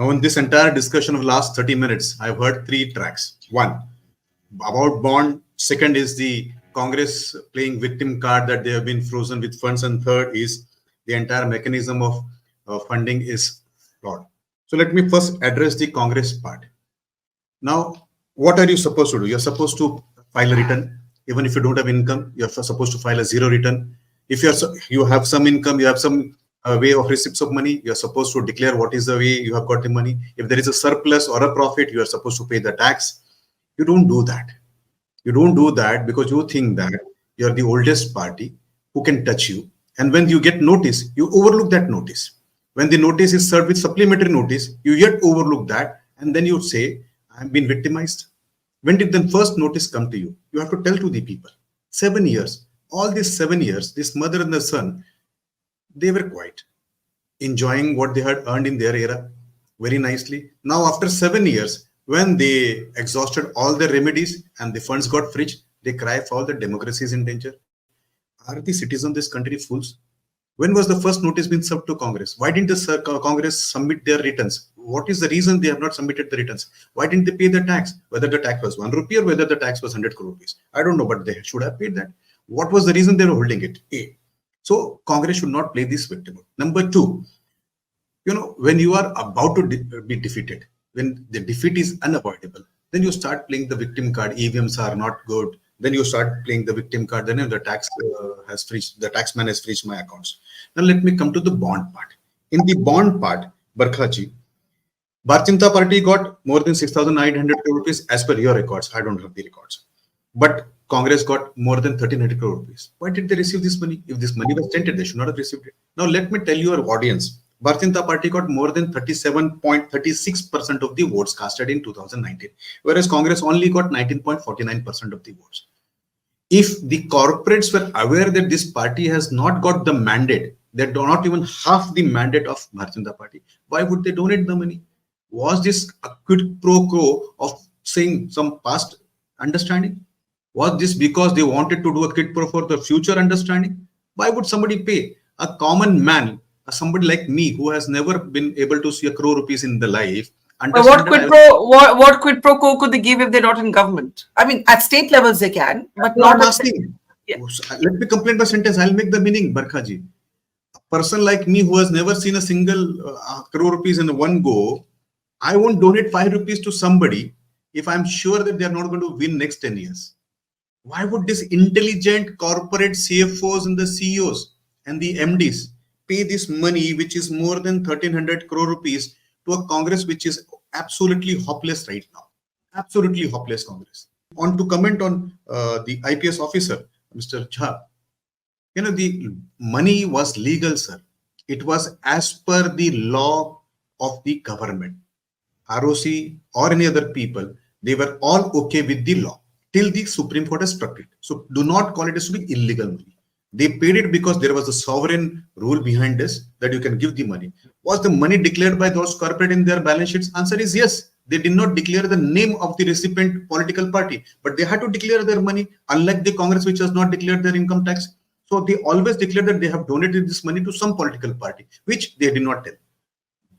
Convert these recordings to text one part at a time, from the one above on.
Now, in this entire discussion of last 30 minutes, I've heard three tracks. One, about bond. Second is the Congress playing victim card that they have been frozen with funds. And third is the entire mechanism of funding is flawed. So let me first address the Congress part. Now, what are you supposed to do? You're supposed to file a return. Even if you don't have income, you're supposed to file a zero return. If you have some income, you have some way of receipts of money, you're supposed to declare what is the way you have got the money. If there is a surplus or a profit, you are supposed to pay the tax. You don't do that. You don't do that because you think that you're the oldest party who can touch you. And when you get notice, you overlook that notice. When the notice is served with supplementary notice, you yet overlook that. And then you say, I've been victimized. When did the first notice come to you? You have to tell to the people. 7 years. All these 7 years, this mother and the son, they were quiet, enjoying what they had earned in their era very nicely. Now, after 7 years, when they exhausted all their remedies and the funds got fridged, they cry for the democracy is in danger. Are the citizens of this country fools? When was the first notice been served to Congress? Why didn't the Congress submit their returns? What is the reason they have not submitted the returns? Why didn't they pay the tax? Whether the tax was 1 rupee or whether the tax was 100 crore rupees. I don't know, but they should have paid that. What was the reason they were holding it? A. So Congress should not play this victim. Number two, when you are about to be defeated, when the defeat is unavoidable, then you start playing the victim card. EVMs are not good. Then you start playing the victim card. Then the tax has freezed. The taxman has freezed my accounts. Now let me come to the bond part. In the bond part, Barkha ji, Bharatiya Janata Party got more than 6,900 crore rupees as per your records. I don't have the records. But Congress got more than 1,300 crore rupees. Why did they receive this money? If this money was tainted, they should not have received it. Now let me tell your audience, Bharatiya Janata Party got more than 37.36% of the votes casted in 2019, whereas Congress only got 19.49% of the votes. If the corporates were aware that this party has not got the mandate, they do not even half the mandate of Bharatiya Janata Party, why would they donate the money? Was this a quid pro quo of saying some past understanding? Was this because they wanted to do a quid pro for the future understanding? Why would somebody pay? A common man, somebody like me who has never been able to see 1 crore rupees in the life. What quid pro quo could they give if they're not in government? I mean, at state levels they can, but not at asking. Yeah. Let me complete my sentence. I'll make the meaning, Barkha ji. A person like me who has never seen a single crore rupees in one go, I won't donate 5 rupees to somebody if I'm sure that they are not going to win next 10 years. Why would this intelligent corporate CFOs and the CEOs and the MDs pay this money, which is more than 1,300 crore rupees, to a Congress which is absolutely hopeless right now? Absolutely hopeless Congress. On to comment on the IPS officer, Mr. Jha. The money was legal, sir. It was as per the law of the government. ROC or any other people, they were all okay with the law till the Supreme Court has struck it. So do not call it as to be illegal money. They paid it because there was a sovereign rule behind this that you can give the money. Was the money declared by those corporate in their balance sheets? Answer is yes. They did not declare the name of the recipient political party, but they had to declare their money, unlike the Congress, which has not declared their income tax. So they always declared that they have donated this money to some political party, which they did not tell.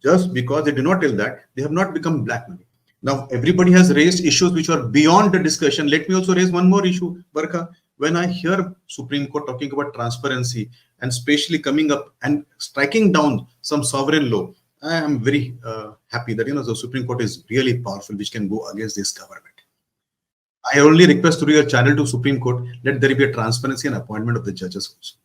Just because they did not tell that, they have not become black money. Now, everybody has raised issues which are beyond the discussion. Let me also raise one more issue, Barkha. When I hear Supreme Court talking about transparency and especially coming up and striking down some sovereign law, I am very happy that the Supreme Court is really powerful, which can go against this government. I only request through your channel to Supreme Court, let there be a transparency and appointment of the judges also.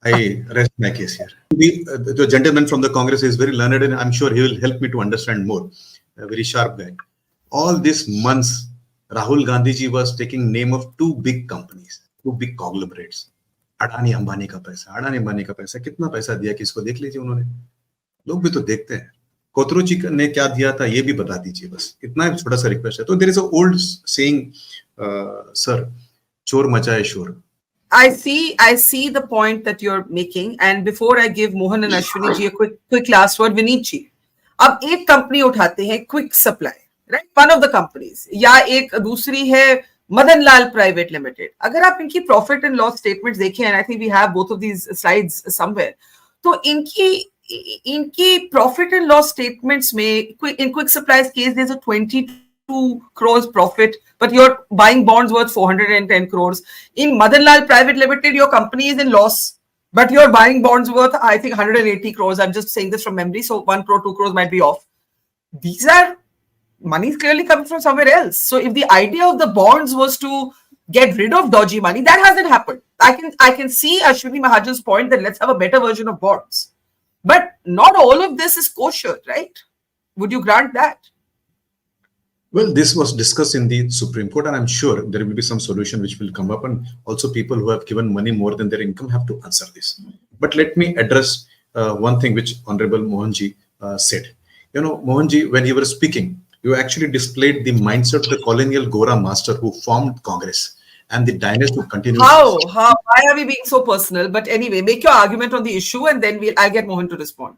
I rest my case here. The gentleman from the Congress is very learned and I'm sure he will help me to understand more. A very sharp guy. All these months, Rahul Gandhi ji was taking name of two big companies, two big conglomerates. Adani Ambani का पैसा कितना पैसा दिया किसको देख लीजिए उन्होंने लोग भी तो देखते हैं कोतरोची ने क्या दिया था ये भी बता दीजिए बस इतना छोटा सा रिक्वेस्ट है तो there is a old saying sir चोर मचाए शोर. I see the point that you're making, and before I give Mohan and Ashwani ji a quick last word, Vinit ji, अब एक कंपनी उठाते हैं quick supply, right, one of the companies, या एक दूसरी है मदन लाल प्राइवेट लिमिटेड. अगर आप इनकी प्रॉफिट एंड लॉस स्टेटमेंट्स देखें, and I think we have both of these slides somewhere, तो इनकी इनकी प्रॉफिट एंड लॉस स्टेटमेंट्स में in quick supplies case there's a 22 crores profit but you're buying bonds worth 410 crores. In Madanlal Private Limited your company is in loss but you're buying bonds worth I think 180 crores. I'm just saying this from memory, so 1 crore 2 crores might be off. These are money is clearly coming from somewhere else. So if the idea of the bonds was to get rid of dodgy money, that hasn't happened. I can see Ashwani Mahajan's point that let's have a better version of bonds. But not all of this is kosher, right? Would you grant that? Well, this was discussed in the Supreme Court, and I'm sure there will be some solution which will come up. And also, people who have given money more than their income have to answer this. But let me address one thing which Honorable Mohanji said. You know, Mohanji, when you were speaking, you actually displayed the mindset of the colonial Gora master who formed Congress and the dynasty who continued. How? Why are we being so personal? But anyway, make your argument on the issue, and then I'll get Mohan to respond.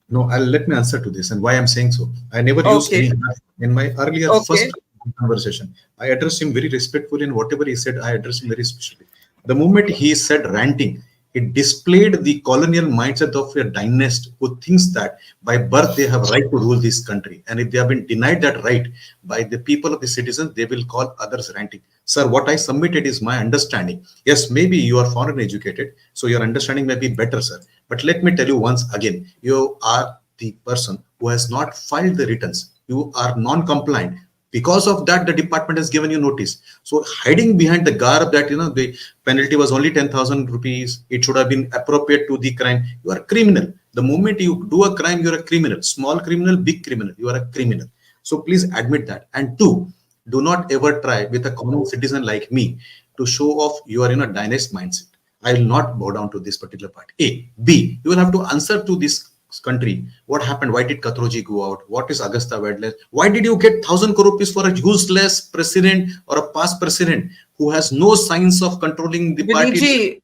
No, let me answer to this and why I'm saying so. I never used any in my earlier first conversation. I addressed him very respectfully, and whatever he said, I addressed him very specially. The moment he said ranting, it displayed the colonial mindset of a dynasty who thinks that by birth they have right to rule this country, and if they have been denied that right by the people of the citizens, they will call others ranting. Sir, what I submitted is my understanding. Yes, maybe you are foreign educated, so your understanding may be better, sir. But let me tell you once again, you are the person who has not filed the returns. You are non-compliant. Because of that, the department has given you notice. So hiding behind the garb that, the penalty was only 10,000 rupees, it should have been appropriate to the crime. You are a criminal. The moment you do a crime, you're a criminal. Small criminal, big criminal. You are a criminal. So please admit that. And two, do not ever try with a common citizen like me to show off your dynasty mindset. I will not bow down to this particular part. A. B. You will have to answer to this country. What happened? Why did Katroji go out? What is Augusta Wetlands? Why did you get 1,000 crore rupees for a useless president or a past president who has no signs of controlling the party?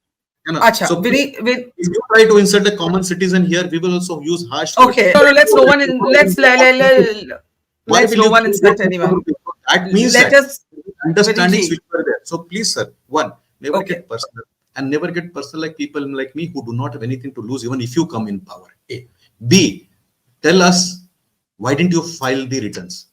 So if you try to insert the common citizen here, we will also use harsh. Okay, no, let's no one insert anyone. That means let that us understandings which were there. So please, sir, one, never get personal, and never get personal like people like me who do not have anything to lose, even if you come in power. A. B. Tell us, why didn't you file the returns?